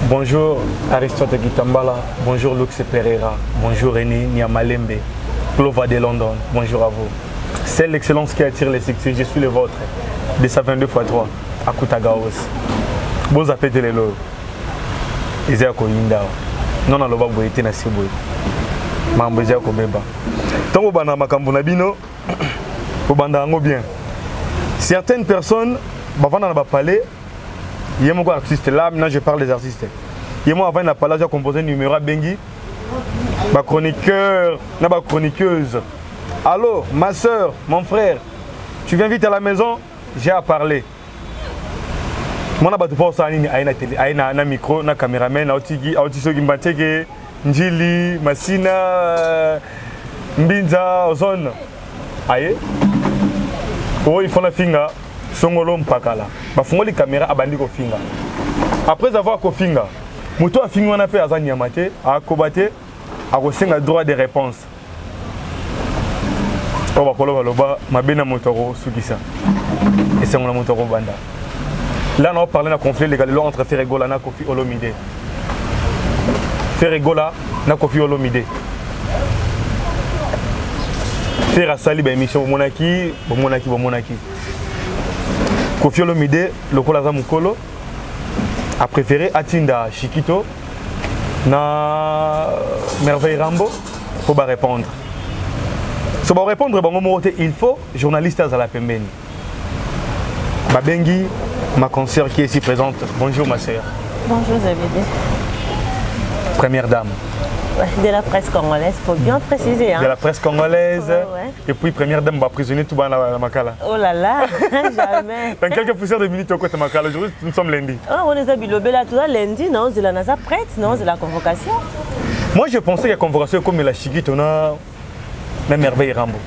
Bonjour Aristote Gitambala, bonjour Lux Pereira, bonjour René Niamalembe, Clova de London, bonjour à vous. C'est l'excellence qui attire les succès, je suis le vôtre, de sa 22x3, à Koutagaos. Bon appétit les lots. Ils ont Yinda. Non, on va boire na Siboy. Mambosia Kobeba. Tant que bana makambuna bino, au banda bien. Certaines personnes, avant dans le palais, il y a mon artiste là, maintenant je parle des artistes. Il y a moi avant la palais, j'ai composé un numéro à Bengi, ma chroniqueur, ma chroniqueuse. Allô, ma soeur, mon frère, tu viens vite à la maison, j'ai à parler. Moi, je ne sais pas si je suis un micro, un caméraman, un Mbateke, Njili, Massina, Mbinza, Ozone. Aïe. Il faut la finga, Songolo Mpakala. Il faut la caméra à Bandiko Finga. Après avoir ko finga, Mouto a finga, on a fait à Zanyamate, à Kobate, à Rosenga droit de réponse. On va parler ma bena motoro Sugisa. Et c'est mon motoro Banda. Là, on va parler d'un conflit légal entre Ferregola et Kofi Olomide. Ferregola et Kofi Olomide. Faire sali ben mission monaki, monaki. Kofi Olomide, le Kolaza Mukolo, a préféré Atinda Chiquito na Merveille Rambo pour répondre. Si on va répondre, il faut journaliste à la pembeni. Babengi, ma consoeur qui est ici présente. Bonjour ma sœur. Bonjour Zabédé. Première dame. De la presse congolaise, il faut bien préciser. Hein. De la presse congolaise. Ouais. Et puis première dame va prisonnier tout bas dans la Makala. Oh là là, jamais. Dans quelques poussières de minutes au côté de Makala, aujourd'hui nous sommes lundi. Oh, on est à Bilobela, tout ça lundi, non, c'est la NASA prête, non, c'est la convocation. Moi je pensais que la convocation comme la Chiquite, on a la Merveille Rambo.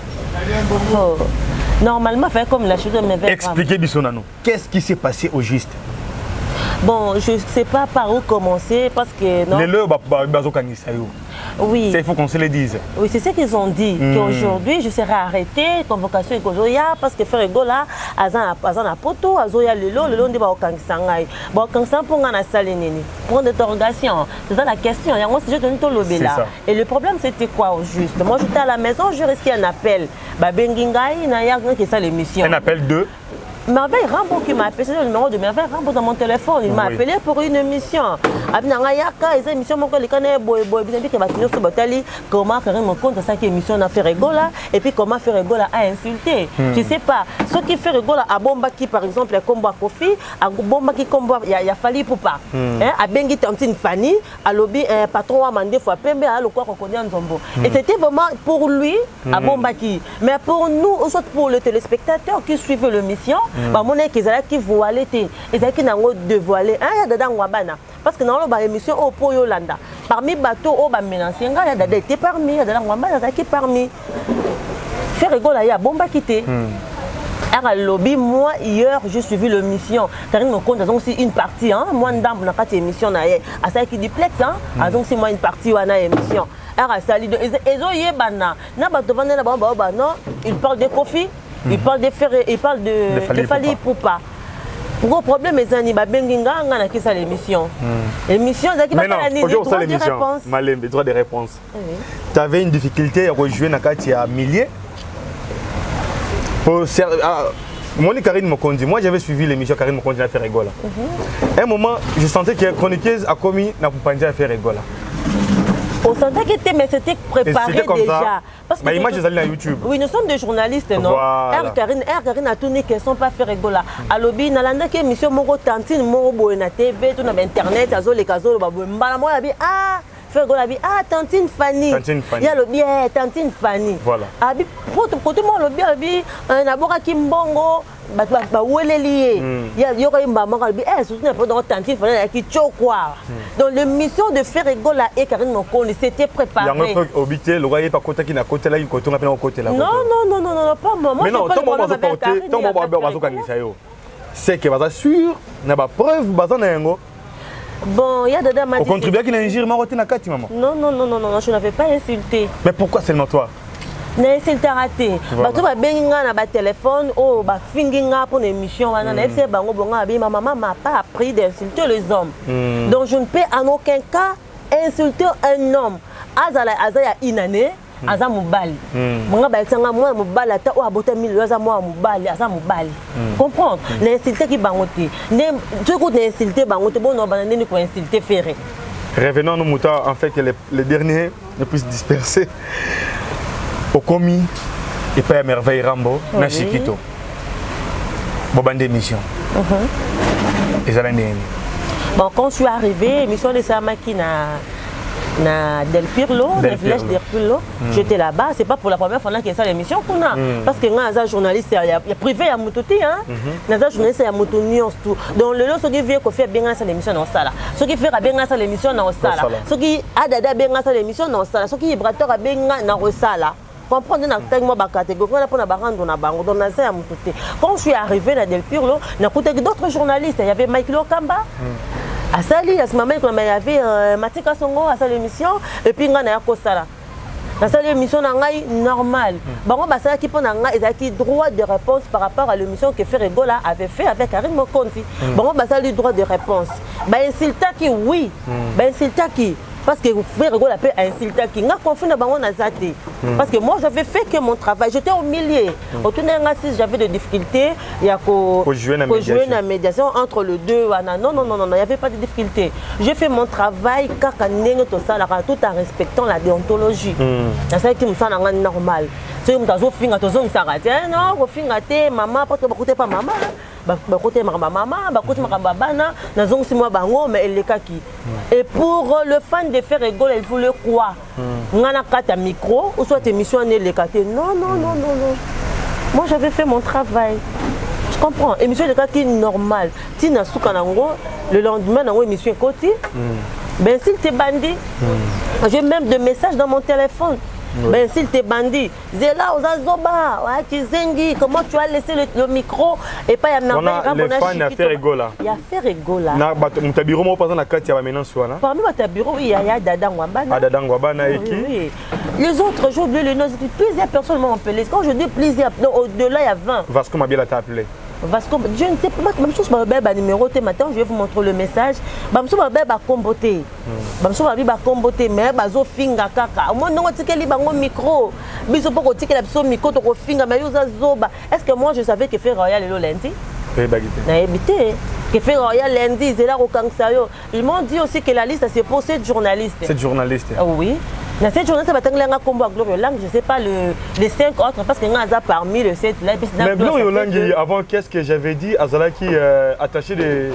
Oh. Normalement, faire comme la chose de Merveille Rambo. Expliquez Bissonano, qu'est-ce qui s'est passé au juste? Bon, je ne sais pas par où commencer parce que... Non. Oui. Il faut qu'on se le dise. Oui, c'est ce qu'ils ont dit. Qu'aujourd'hui, je serai arrêté, convocation et Kozoya, parce que Ferregola, Azan a poto, Azoya Lelo, le long de Baokansangai. Baokansan pour un salinini. Point d'interrogation. C'est ça la question. Et moi, j'ai donné tout le bela. Et le problème, c'était quoi au juste? Moi, j'étais à la maison, j'ai reçu un appel. Babengingai, Naya, qui ça l'émission. Un appel de Merveille Rambo qui m'a appelé, c'est le numéro de Merveille Rambo dans mon téléphone. Il m'a appelé pour une émission. Comment faire mon compte de cette émission à Ferregola et puis comment Ferregola a insulté. Je ne sais pas. Ce qui Ferregola a Bombaki par exemple, a combat Kofi, a Bombaki combat, il a fallu pour pas. A Bengi Tantine Fanny, a lobby un patron a mandé fois Pembe à le quoi reconnaît en Zombo. Et c'était vraiment pour lui, à Bombaki. Mais pour nous, autres pour les téléspectateurs qui suivent l'émission, qui voilent, ils ont dévoilé. Parce que dans l'émission, au po Yolanda, parmi les bateaux, au menacé, il y a des parmi, il y a des parmi. Ferregola, il y a bomba quitté. À lobby, moi, hier, j'ai suivi l'émission. Karine me compte, donc c'est une partie, hein. Moi, dans la émission, à ça qui duplex, hein. Donc c'est moi une partie, on a émission. Il parle de Kofi. Il parle de Ferré, il parle de Fali Poupa. Pour le problème, c'est que c'est l'émission. L'émission, c'est droit de réponse. Malem, droit de réponse. Tu avais une difficulté à rejouer dans le millier. Karine Mokondi, moi j'avais suivi l'émission Karine Mokondi à Ferregola. À un moment, je sentais que la chroniqueuse a commis à Ferregola. On sentait que c'était préparé déjà. Parce que l'image est allée sur YouTube. Oui, nous sommes des journalistes, non? Voilà. Karine a tourné qu'elles ne sont pas fait rigola. À l'objet, dans la émission, mon tantine, mon boy na TV, tout dans internet, à les casos, moi ah, Ferregola ah, tantine Fanny. Il y a le bien, tantine Fanny. Voilà. Abi, pour tout le monde, le bien, abi, un abora Kimbongo. Il y a une maman qui dit donc l'émission de Ferregola et Karine Mokondi c'était préparé. Il y a un obité, le roi est pas côté qui n'a côté là, il côté là, côté là. Non, pas moi. Mais non, tant que va porter, tant que c'est que va sûr, n'a pas preuve, bazan n'engo. Bon, il y a des dames. Au contribuable qui n'a injure, maroté na kati maman. Non, je n'avais pas insulté. Mais pourquoi seulement toi? n'insulté raté bato ba benga na ba téléphone oh ba finginga pour une émission wana na FC bango bonga bi ma maman m'a pas appris d'insulter les hommes donc je ne peux en aucun cas insulter un homme azala azaya inane aza mobali monga ba tsanga moi mobali ata o abota mille aza moi mobali aza mobali comprendre n'insulter ki bango te ne tu ko n'insulter bango te bon no banane ni ko insulter ferré. Revenons à nos moutons, en fait, que les derniers ne puissent disperser au commis et pas à merveille Rambo, na Chiquito. Bobande émission. Et ça bon, quand je suis arrivé, l'émission de Samaki na Del Pirlo, le village Del Pirlo, j'étais là-bas. C'est pas pour la première fois que ça l'émission qu'on a. Parce que moi, un journaliste, il y a privé à Moutoti, hein. Un journaliste à Moutoni, tout. Donc le lot, ce qui vient qu'on fait bien ça l'émission dans ça là. Ce qui fait bien ça l'émission dans ça là. Ce qui a dada bien ça l'émission dans ça là. Ce qui est brateur à bien dans ça là. Comprendre na tellement ba catégorie on a pour na barando na bango donc na ça à Moutoti. Quand je suis arrivé à Del Pirlo, na côté d'autres journalistes, il y avait Mike Lokamba. À Sali, à ce moment il y avait Matika Songo à sa l'émission et puis ngana ya kosala. Dans cette émission normale. Bango basala qui pona nga ezaki droit de réponse par rapport à l'émission que Ferregola avait fait avec Karim Mokonti. Bango basala droit de réponse. Ba insulta qui oui. Ba insulta qui parce que Ferregola peut insulter qui nga confine bango na zate. Parce que moi j'avais fait que mon travail, j'étais au milieu. Autour si j'avais des difficultés, il y a qu'au jouer la médiation entre les deux. Non, il n'y avait pas de difficulté. J'ai fait mon travail tout en respectant la déontologie. C'est ça qui me semble normal. Si vous avez fait maman, parce que vous n'écoutez pas maman. Côté maman, côté bana, nazong si moi bango mais elle et pour le fan de faire rigole, il voulait quoi? Ngana kata micro ou soit émission ne le kate. Non. Moi j'avais fait mon travail. Je comprends. Émission de kate normale. Tina soukanango le lendemain dans émission côté. Ben s'il te bandit, j'ai même des messages dans mon téléphone. Ben s'il te bandit, Zela Ozazoba, Kizengi, comment tu as laissé le micro et pas y a les fans il y a fait rigola. Il y a fait rigola. Na bureau moi pas na carte ya maintenant soir là. Parmi votre bureau il y a Dadangwabana. Ah Dadangwabana et qui? Les autres j'ai oublié le nom, plusieurs personnes m'ont appelé. Quand je dis plusieurs, au-delà il y a 20. Vasco Mabila t'a appelé. Vasco, je ne sais pas, même chose par numéro maintenant, je vais vous montrer le message. Bamso ba comboté. Bamso ba comboté mais bazo finga kaka. Moi non tikeli bango micro. Biso poko tikeli biso micro to ko finga mais yoza zoba. Est-ce que moi je savais que faire royal le lundi? Na évité que faire royal lundi c'est là au Kangsayo. Ils m'ont dit aussi que la liste c'est pour cette journaliste. Cette journaliste. Oui. Dans cette journée, ça va être combo à Gloria Lang, je ne sais pas les 5 autres, parce qu'il y en a parmi les 7 là. Mais Gloria Lang, avant, qu'est-ce que j'avais dit? Azala qui attaché des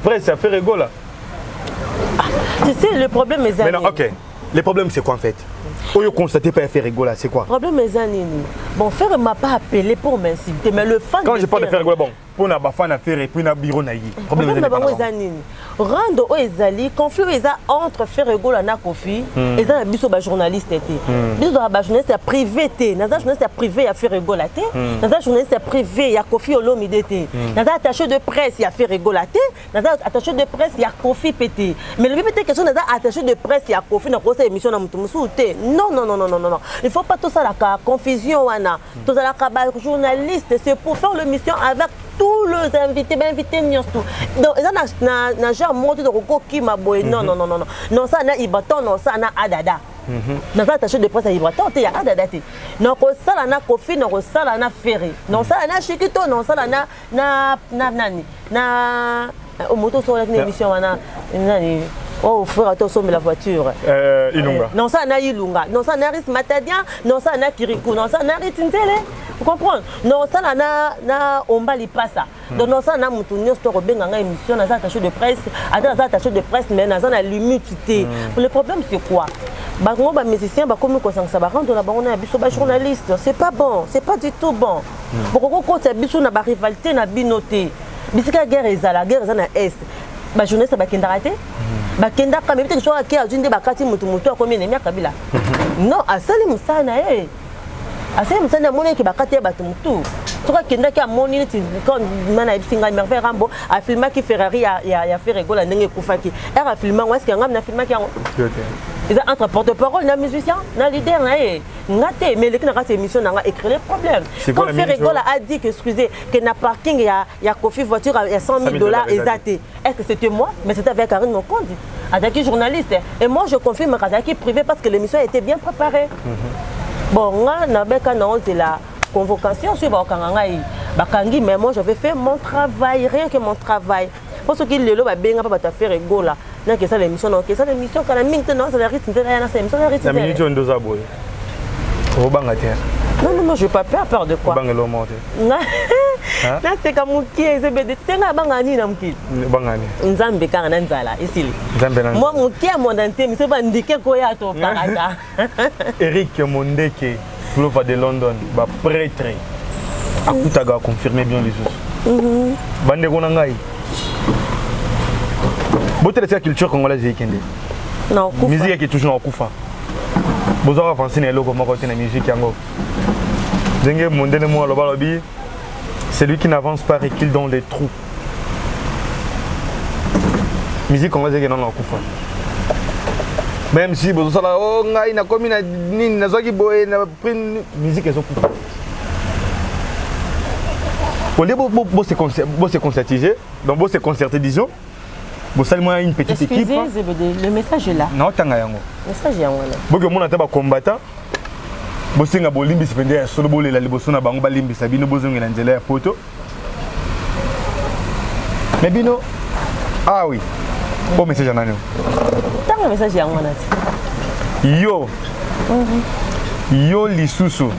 presses à faire rigola. Tu sais, le problème est mais non, ok. Le problème, c'est quoi en fait? Où vous constatez pas faire rigola, c'est quoi? Le problème est Zanini. Bon, Ferre ne m'a pas appelé pour m'insulter, mais le fan. Quand je parle de faire rigola, bon, pour na fan à faire et puis na bureau na yi. Problème est Zanini. Rando o ezali conflit entre Ferregola na Kofi et ça biso ba journaliste été. Biso ba journaliste privé té, na journaliste privé ya Ferregola té, na journaliste privé ya Kofi Olomide té. Na attaché de presse ya Ferregola té, na attaché de presse ya Kofi pété. Mais le pété question na attaché de presse ya Kofi na kosa émission na mutu musu té. Non. Il faut pas tout ça la confusion wana. Tout ça la journaliste c'est pour faire l'émission avec tous les invités, ben invités tout. Donc ça na genre monté de Roko qui m'a boé. Non. Non ça na Ibaton, non ça na Adada. Dans ça attaché de presse à Ibaton, il y a Adada. Non ça na Kofi, non ça na Ferré. Non ça na Chiquito, non ça na nani. Na au moto sur l'émission wana nani. Oh, frère, attention, mais la voiture. Ilunga. Non, ça n'a Ilunga. Non, ça n'a Ris Matadia. Non, ça n'a Kirikou. Non, ça n'a Ritintele. Vous comprenez? Non, ça n'a Ombali Passa. Donc, non, ça n'a Moutounios Toroben dans l'émission, dans attaché de presse. Attends, attaché de presse, mais dans la l'humidité. Le problème, c'est quoi? Bango, ba musicien, ba comme nous ça va rendre la banane à biso ba journaliste. C'est pas bon. C'est pas du tout bon. Pourquoi quand ça biso na ba rivalité na binoté. Bisika guerre ezala na est. Ba journaliste ba kendarate. Bakenda quand même peut-être soit qui a une bakati mutu à combien de Kabila. Non, asali musana asali musana moni ki bakati batu mutu. Toi kenda ki amoni quand mana singa merveille Rambo a filmé qui Ferrari ya fait rigola ndenge kufaki. Era filmé est-ce que ngam na filmé ki Ils ont entre porte-parole, les musiciens, les leaders, mais les gens qui ont émission ont écrit les problèmes. Quand Ferregola a dit que, excusez, que dans le parking, il y a coffee voiture, il y a 100 000 $, est-ce que c'était moi? Mais c'était avec Karine Mokondi, avec journaliste. Et moi, je confirme que c'était privé parce que l'émission était bien préparée. Bon, c'est la convocation sur Bakangi, mais moi, je vais faire mon travail, rien que mon travail. Parce qu'il y a des Ferregola. C'est ça l'émission, non? C'est ça l'émission, quand la maintenant, c'est la rythme, c'est la minute, on doit abouer. Non, non, je n'ai pas peur de quoi. Non, c'est comme qui est c'est un bangani namki. Bangani. Nzambe quand nanzala ici. Moi mon qui est mon entier, mais c'est pas indiqué quoi à ton parada. Eric Mondeke, Clova de London, ba prêtre. Akutaga confirmer bien les choses. Bande konangai. Bote la culture congolaise yekende. Non, musique est toujours en kufa. Vous avez avancé dans le logo côté la musique yango. Dengue mondene mo lo balobi. Celui qui n'avance pas recule dans les trous. Musique congolaise est dans en kufa. Même si vous avez oh ngai na komi na nini na zoki boye na musique est kufa. Au lieu de se concertiser, donc vous se concerter disons. Vous savez moi une petite équipe. Le message est là. Non, tanga yango. Le message est là. Boke mon ataba combattant. Bosinga bolimbi sipende solo bolela liboso na bango balimbi sabino bozonga na nzela ya poto. Mais bino ah oui. Bon message nani. Tanga message yango nati. Yo. Yo lisusu.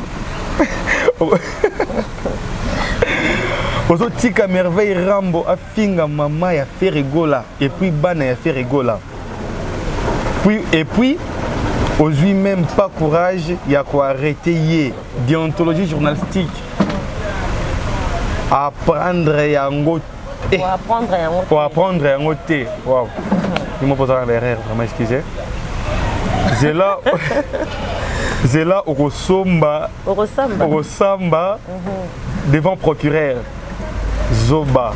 Ozo tika merveille Rambo afinga mama ya Ferregola et puis bana ya Ferregola. Et puis aujourd'hui même pas courage ya ko arrêter déontologie journalistique. Apprendre yango te. Pour apprendre yango te. Waouh. Il m'a posé une erreur vraiment excusez. C'est là au Rosamba devant procureur. Zoba,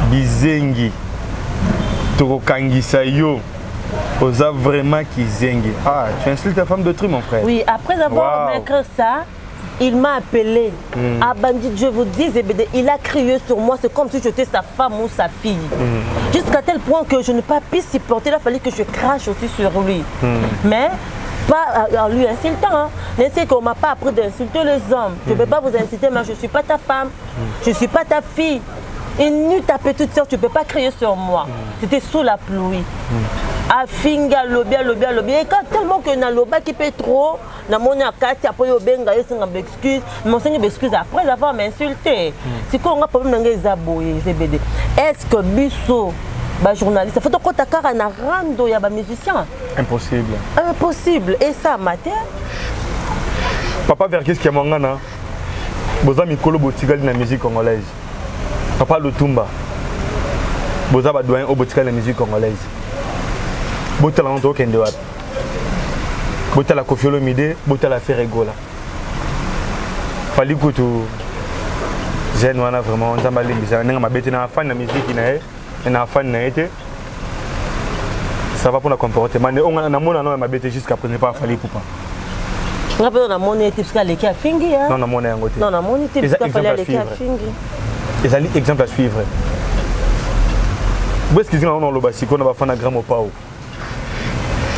Bizengi, Torokangisa yo, osa vraiment qui zengi. Ah, tu insultes ta femme de tri, mon frère. Oui, après avoir écrit ça, il m'a appelé. Ah, bandit, je vous dis, il a crié sur moi, c'est comme si j'étais sa femme ou sa fille. Jusqu'à tel point que je n'ai pas pu supporter, il a fallu que je crache aussi sur lui. Mais pas en lui insultant. Mais c'est qu'on ne m'a pas appris d'insulter les hommes. Je ne peux pas vous insulter, mais je ne suis pas ta femme. Je ne suis pas ta fille. Une nuit, ta petite soeur, tu ne peux pas crier sur moi. C'était sous la pluie. Afinga, lobby. Et quand tellement que na loba qui peut trop, na moni akati après yo benga yo singa m'excuse, mon seigneur m'excuse après avoir m'insulté. C'est quoi on a problème dans les aboyés, CBD. Est-ce que biso ba journaliste, faut que ta cara na rando ya ba musicien. Impossible. Impossible. Et ça matin. Papa Verkis qui est mangana. Boza mikolo botigali na musique congolaise. Papa Lutumba. Boza ba doyen au botigali na musique congolaise. Botala ndo kende wapi. Botala Koffi Olomide, botala Ferregola. Fali kutu jeune wana vraiment nzamba limbisa nga mabete na fan na musique na ye. Na fan na été ça va pour le comportement on a mona na mabete jusqu'à présent pas Fali Poupa. On a besoin de monnaie type ska leki afingi hein. Non na mona yango te. Non na monnaie type ska Fali leki afingi. Les ali exemple à suivre. Où est-ce qu'ils ont dans le basi qu'on va faire na grand mopao.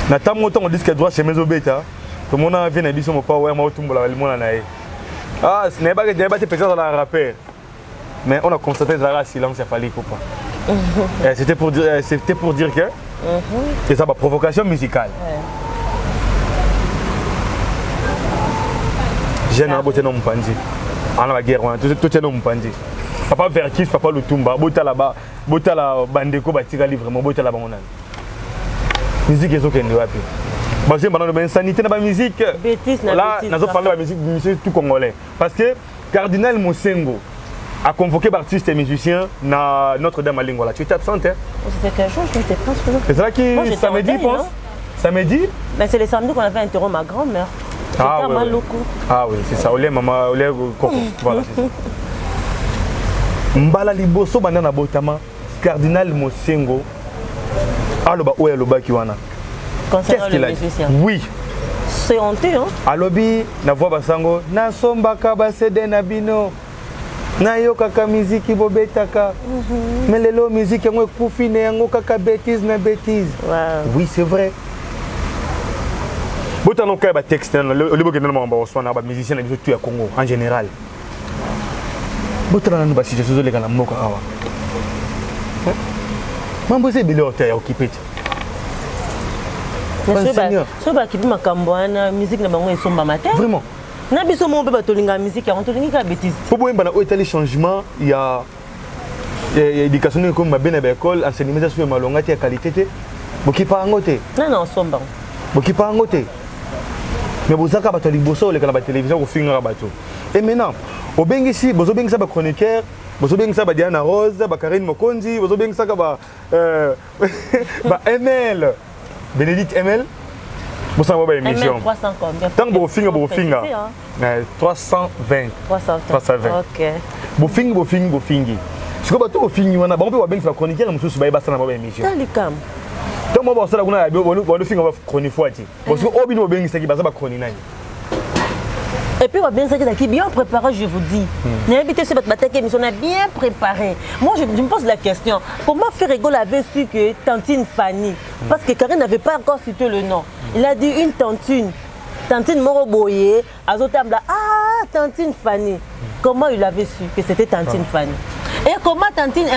Na tam autant on dit que droit chez mes obeta. Tout le monde a vient na biso mopao ya maotumbola le mona na ye. Ah ce n'est pas que débat peut-être dans la rappel. Mais on a constaté le silence à Fali Poupa. C'était pour dire que c'est ça ma provocation musicale. J'ai un beauté non mpandi. En la guerre, tout est non mpandi. Papa Verkis, papa Lutumba, bota là-bas, bota la bandeko batika livre, mon bota là-bas on a. Musique est ok ne wapi. Parce que maintenant la sanité na ba musique. Là, nous allons parler de la musique tout congolais. Parce que Cardinal Mosengo a convoqué l'artiste et musicien dans Notre-Dame à Lingwala. Tu étais absente, hein? C'était quel jour? Je n'étais pas. C'est ça qui samedi, pense? Samedi? Mais c'est le samedi qu'on avait interrompu ma grand-mère. Ah oui. Ah oui, c'est ça. Olé maman, olé coco. Voilà, c'est ça. Mbala liboso banana botama Cardinal Mosengo. Aloba oya loba kiwana. Qu'est-ce qu'il a dit? Oui. C'est honteux, hein? Alobi, na voix basango, na sombaka basede na bino. Na yo kaka musique bobetaka. Mais lelo musique yango ekufi ne yango kaka bêtise na bêtise. Oui, c'est vrai. Botano ka ba texte le boke na mamba oswana ba musicien na biso tu ya Congo en général. Botana na ba situation zo le kana moko awa. Mambo c'est bile hotel ya occupé. So ba kibi makambo na musique na bango esomba matin. Vraiment. Na biso mo be batolinga musique ya tolingi ka bêtise. Pour moi bana otali changement il y a éducation comme ma bena ba école enseignement sur malonga te qualité te. Bokipa ngote. Non somba. Bokipa ngote. Mais vous avez battu les bossos, les canaux de télévision, vous finissez à battre. Et maintenant, au Bengisi, vous avez bien ça, chroniqueur, vous avez bien ça, Diana Rose, Karine Mokondi, vous avez bien ça, ML, Bénédicte ML, vous avez une émission. 300 combien? Tant que vous finissez, 320. 320. Ok. Vous finissez. Si vous finissez, on a bien ça, chroniqueur, vous avez bien ça, une émission. Donc moi ça on a chronique fois parce que obino bengi ça qui basa ba chronique nani. Et puis on va bien ça qui bien préparé, je vous dis. N'invitez ce bataille émission on a bien préparé. Moi je me pose la question, comment faire rigoler avait su que Tantine Fanny parce que Karine n'avait pas encore cité le nom. Il a dit une Tantine Moroboye, Azotambla Tantine Fanny. Comment il avait su que c'était Tantine Fanny? Et comment Tantine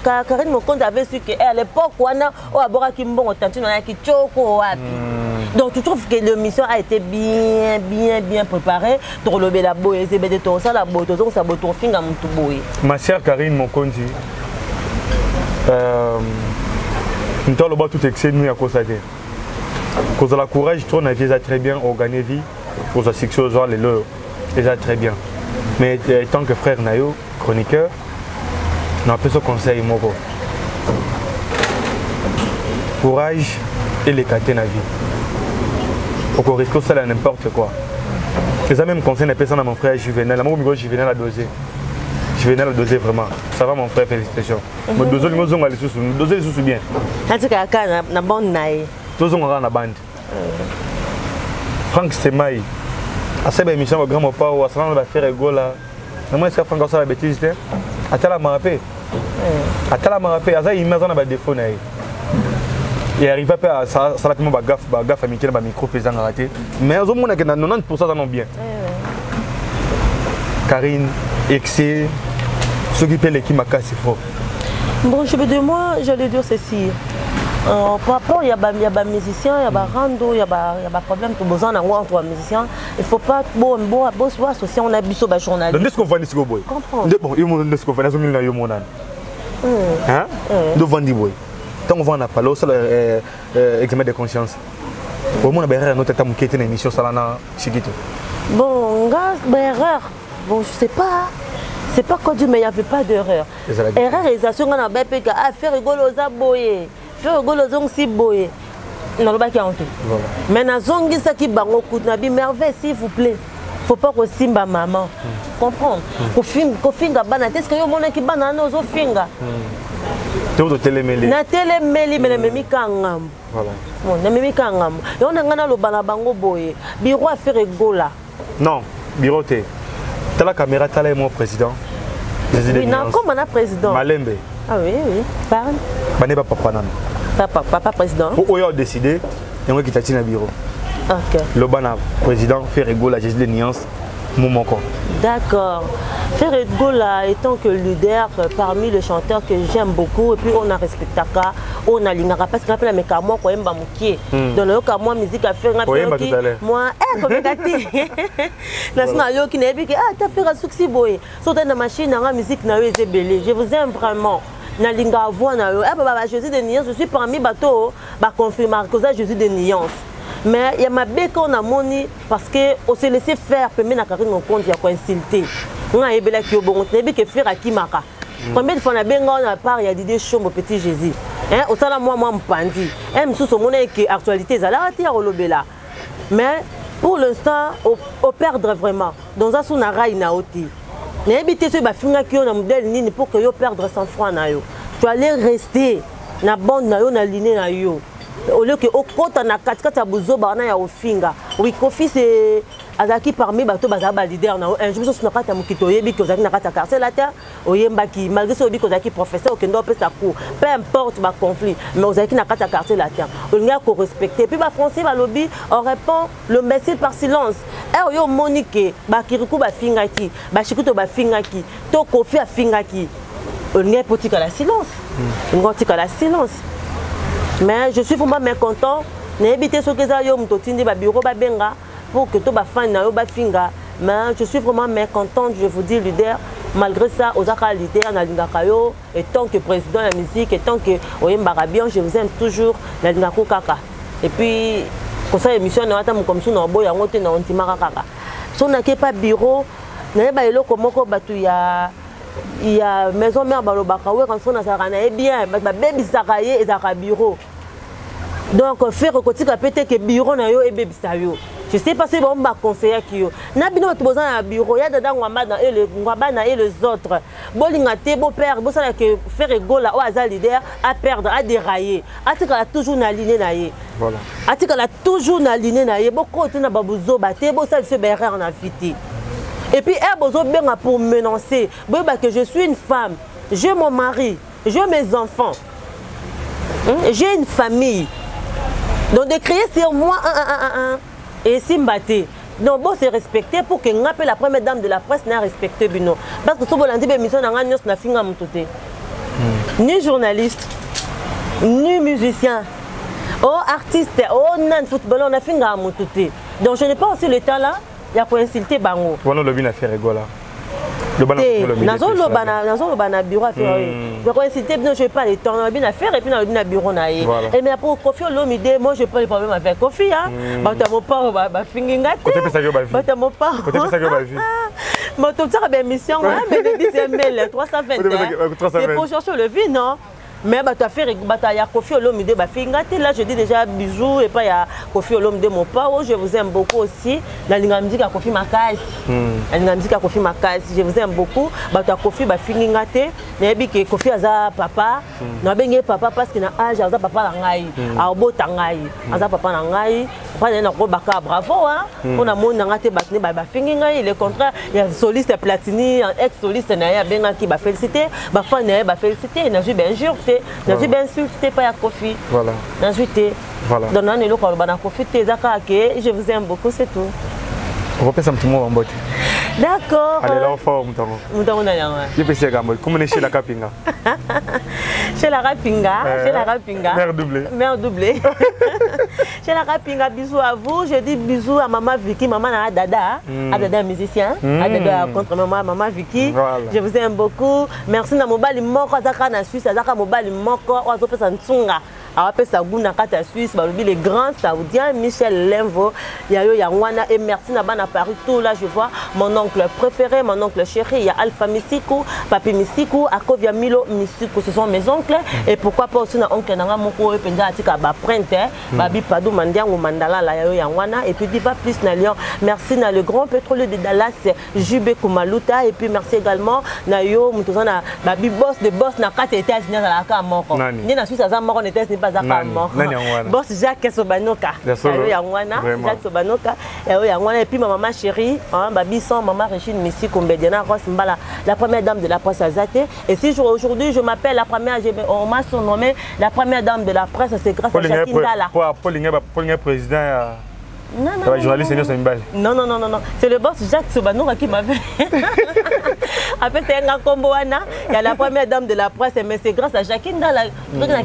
Karine Mokonde avait su qu'à l'époque, on a Kimbon, Tantine, on a Kichoko. Donc tu trouves que l'émission a été bien préparée. Pour le la boye, c'est bien de ton ça, la boye, donc ça boye ton finger à mon tout boye. Ma chère Karine Mokonde, nous avons tout excès nous à cause de cause de la courage, trop n'a déjà très bien organisé, pour la section genre les leurs, déjà très bien. Mais tant que frère Nayo, chroniqueur, on a fait ce conseil moko. Courage et les cater na vie. Faut qu'on risque ça n'importe quoi. Les mêmes conseils n'a pas ça à mon frère Juvenal. Moi je Juvenal à doser. Juvenal à doser vraiment. Ça va mon frère, félicitations. Mais doser nous on va les sous, doser les sous bien. En tout cas na bande naï. Doser on va na bande. Franck Stemai. À cette émission, grand mon père, on va faire rigolo là. Mais est-ce que Franck ça la bêtise là? Attends la marapé. Attends la marapé. Asa il m'a donné un défaut naï. Et arrive à ça la piment bagaf amitié ba micro pesant raté. Mais au moins que 90% ça non bien. Karine, excès, s'occuper l'équipe m'a cassé fort. Bon, je veux dire moi, j'allais dire ceci. Par rapport, il y a des musiciens, il y a des rando, il y a des problèmes pour besoin d'avoir entre musiciens. Il ne faut pas associer, on a bis au journaliste. Donc, est-ce qu'on va dire ce qu'on veut? Bon, il y a ce qu'on va dire, il y a hein? Devant des boys. Tant qu'on va en appeler, c'est l'examen de conscience. Au moins, on a notre état qui était une émission, ça l'a chiquito. Bon, erreur. Bon, je sais pas. C'est pas quoi dire, mais il n'y avait pas d'erreur. Erreur, réalisation, on a faire rigolo aux aboyés. Faire rigolo aux ongles si boyés. Non, le bac est en tout. Mais dans les ongles, ça qui bango coûte, merveille, s'il vous plaît. Faut pas que simba maman. Comprendre. Ko finga bana, est-ce que yo mona ki bana no zo finga. Tout télémeli. Na télémeli mais memi kangam. Voilà. Bon, na memi kangam. Yo na ngana lo bana bango boye. Biro a faire gola. Non, biro té. T'as la caméra, t'as là mon président. Oui, non, comme on a président. Malembe. Ah oui, parle. Bané pas papa nan. Papa président. Pour eux décider, et moi qui t'attire dans le bureau. Ok. Le bana président fait rigolo la gestion des nuances. D'accord. Ferregola étant que leader parmi les chanteurs que j'aime beaucoup et puis on a respecté on a l'ingara parce qu'on appelle mes camons quand même bamoukier. Dans le cas moi musique à faire moi comme tati. National yo qui n'est pas que t'as fait un succès boy. Sauter dans machine dans la musique na yo belé. Je vous aime vraiment. Na linga voix na yo. Jésus de nuances, je suis parmi bateau ba confirmer que ça Jésus de nuances. Mais il y a ma béque qu'on a moni parce qu'on s'est laissé faire, mais na Karine Mokonde il y a quoi insulté. On a ébélé qui au bon, on a bien que faire à qui maka. Combien de fois on a bien on a part il y a des choses au petit Jésus. Hein, au salon moi m'pandi. Hein, sous son monnaie qui actualité ça là tire au lobela. Mais pour l'instant au perdre vraiment. Dans un son araï na oti. N'habitez ce bafinga qui on a modèle nini pour que yo perdre 100 francs na yo. Tu allais rester na bande na yo na ligne na yo. au lieu que au kota na katikati ya buzoba wana ya ofinga. Oui, Kofi c'est azaki parmi bato bazaba leader na un jour sur na kata mukito yebi que ozaki na kata quartier la terre oyembaki malgré ce obi que ozaki professeur okendo pesa cours peu importe ba conflit mais ozaki na kata quartier la terre olinga ko respecter puis ba français ba lobby on répond le message par silence et yo monique ba kiriku ba fingaki ba shikuto ba fingaki to Kofi a fingaki olinga potika la silence ngotika la silence mais je suis vraiment mécontent n'habiter ce que ça yo mutotindi ba bureau ba benga pour que tout bafan na yo bafinga mais je suis vraiment mécontente je vous dis leader malgré ça ozaka leader na lingaka yo et tant que président de la musique et tant que oyembaka bien je vous aime toujours na lingako kaka et puis comme ça émission na ata comme ça na boya ngote na ontimaka kaka so na ke pas bureau na ba eloko moko batu ya maison mère balobaka we quand on a ça na bien ba baby sakaye ezaka bureau donc faire kotika pété que bureau na yo et baby yo. Je sais pas si bon ma conseiller qui yo. Na bino to boza na bureau ya dada ngwamba na et le ngwamba et les autres. Bolinga te beau père, bo ça que faire égol là au hasard leader à perdre à dérailler. Atika la toujours na ligne na ye. Voilà. Atika la toujours na ligne na ye. Boko te na babuzo ba te bo ça se berrer en invité. Et puis er bozo benga pour menacer. Bo ba que je suis une femme, j'ai mon mari, j'ai mes enfants. J'ai une famille. Donc de créer sur moi et Simbate. Donc bon c'est respecté pour que ngape la première dame de la presse n'a respecté Bino. Parce que ce bolandi be mission na nganyos na finga mutote. Ni journaliste, ni musicien, oh artiste, oh nan footballeur na finga mutote. Donc je n'ai pas aussi le temps là, il y a pour insulter bango. Voilà le bien à faire rigola. Nazo lo bana bureau à faire. Je crois inciter bien je pas le temps on a bien à faire et puis dans le bureau na et mais pour Kofi Olomide moi je pas le problème avec Kofi hein. Ba ta mo pas ba finginga. Côté pesa yo ba vie. Ba ta mo pas. Côté pesa yo ba vie. Moi tout ça ben mission hein mais le 10 mail 320. C'est pour chercher le vie non. Mais bah tu as fait bataille à Kofi Olomide bah fingate là je dis déjà bisous et pas ya Kofi Olomide mon pao je vous aime beaucoup aussi la linga musique à Kofi Makasi la linga musique à Kofi Makasi je vous aime beaucoup bah tu as Kofi bah fingate n'ebi que Kofi aza papa na bengi papa parce que na âge aza papa na ngai a bota ngai aza papa na ngai pas na ko baka bravo hein on a mon ngate batne bah finginga le contraire il y a soliste Platini ex soliste na ya benga qui bah féliciter bah fan na bah féliciter na je bien sûr je suis bien sûr que pas à Kofi. Voilà. Voilà. Donc, on est là pour le Kofi. Je vous aime beaucoup, c'est tout. On va passer un petit mot en botte. D'accord. Allez, là, on fait je peux essayer de comment chez la Kapinga. Chez la Rapinga. Mère doublée. Mère doublée. Chez la Rapinga, bisous à vous. Je dis bisous à maman Vicky, maman à Dada, à Dada musicien, à Dada contre maman Vicky. Voilà. Je vous aime beaucoup. Merci na mobali moko azaka na Suisse, azaka mobali moko ozo pesa ntunga. Après ça gouna kata Suisse, balobi les grands saoudiens Michel Lemvo, yayo yangwana et merci na bana Paris tout là je vois mon oncle préféré, mon oncle chéri, il y a Alpha Misiku, Papi Misiku, Akovia Milo Misiku, ce sont mes oncles et pourquoi pas aussi na oncle nanga moko e penza atika ba printe, babi Padou Mandiango Mandala la yayo yangwana et puis diva plus na Lyon. Merci na le grand pétrolier de Dallas Jube Kumaluta et puis merci également na yo mutozana babi boss de boss na 4 États-Unis na la ka moko. Ni na Suisse za moko n'était pas boss Jacques Sobanoka. Jacques Sobanoka. Et puis ma maman chérie, babi son maman Régine Messi Kombediana Rosmbala, la première dame de la presse Azate. Et si aujourd'hui je m'appelle la première, on m'a surnommé la première dame de la presse, c'est grâce à Jacques Ndala. Pour président. Non, c'est le boss Jacques Sobanoka qui m'avait. Après, c'est un combo. Il y a la première dame de la presse, mais c'est grâce à Jacques Ndala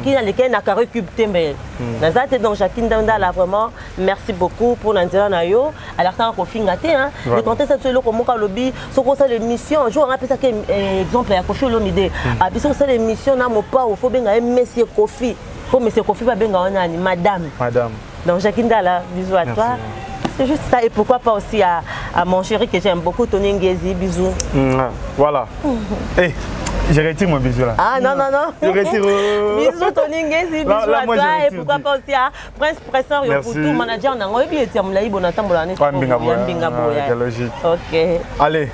qui a récupéré. Donc, Jacques Ndala, vraiment, merci beaucoup pour l'intérêt. À la fin, on finit. Le contexte, c'est le lobby. Ce qu'on sait l'émission, je vous rappelle ça comme exemple à Kofi Olomide. Puis, ce qu'on sait l'émission, il faut bien Monsieur Kofi. Pour Monsieur Kofi, madame. Donc Jacques Ndala, bisous à toi. C'est juste ça. Et pourquoi pas aussi à mon chéri que j'aime beaucoup, Tony Ngezi, bisous. Voilà. Hey, je retire mon bisou là. Ah non. Je retire. Bisous Tony Ngezi, bisous à toi. Et pourquoi pas aussi à Prince Presseur, Yoputu, manager Nango. Et puis il y a Moulaï Bonatan Boulané. Logique. Ok. Allez,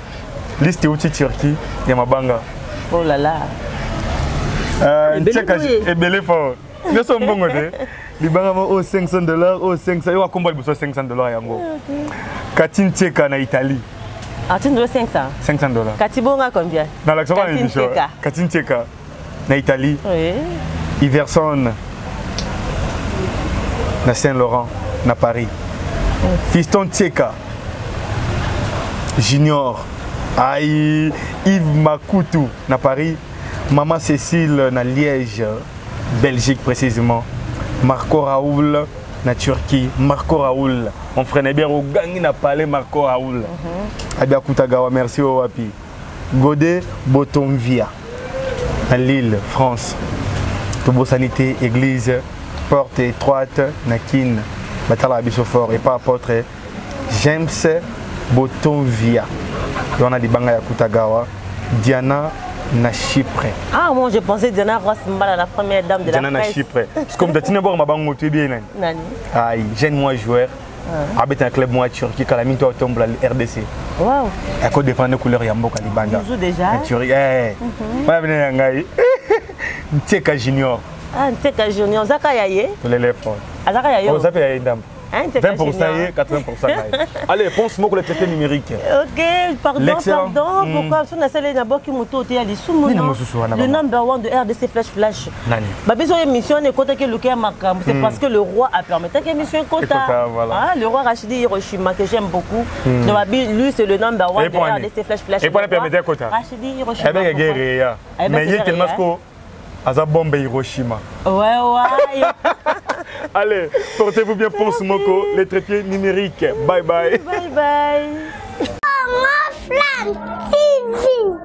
liste Outi Turquie, il y a ma banga. Oh là là. Et belé fort. Nous sommes bons. Les banques au $500, au 500. Il y a combien de $500 yango? Katin Tcheka en Italie. Ah, tu nous 500. $500. Katibonga combien? Dans l'action de l'émission. Katin Tcheka en Italie. Oui. Iverson na Saint-Laurent, na Paris. Fiston Tcheka Junior. Aïe, Yves Makoutou na Paris. Maman Cécile na Liège, Belgique précisément. Marco Raoul na Turquie. Marco Raoul. Mon frère n'est bien au gang n'a parlé Marco Raoul. Abia Koutagawa, merci au Wapi. Godet Botonvia à Lille, France. Tobo Sanité, église, porte étroite, Nakin, Batala Abissofort et pas apôtre James Botonvia. Et on a des bangas à Koutagawa. Diana na Chypre. Ah, moi je pensais Diana Rossmbala, la première dame de Diana la presse. Diana na Chypre. C'est comme Datina Bor Mabango, tu es bien. Nani. Aïe, jeune moi joueur. Habite un club moi Turquie, Calamito tombe la RDC. Waouh. À quoi défendre les couleurs Yamboka Libanda. Tu joues déjà. Turquie. Pas venir en Gaï. Tcheka Junior. Ah, Tcheka Junior. Zaka Yaye. Tous les lèvres. Zaka Yaye. On s'appelle Yaye Dam. 20% et 80%. Allez, pense-moi que le traité numérique. Ok, pardon. Pourquoi on a celle d'abord qui m'a dit le number one de RDC Flash. Ma besoin d'émission est côté que le c'est parce que le roi a permis que l'émission est côté. Le roi Rachidi Hiroshima que j'aime beaucoup. Lui c'est le number one de RDC Flash. Et pour le permettre côté. Rachidi Hiroshima. Eh bien guerrier. Mais il y a tellement Aza bombe Hiroshima. Ouais. Allez, portez-vous bien pour ce Moko, les trépieds numériques. Bye bye. Bye bye. Flamme TV.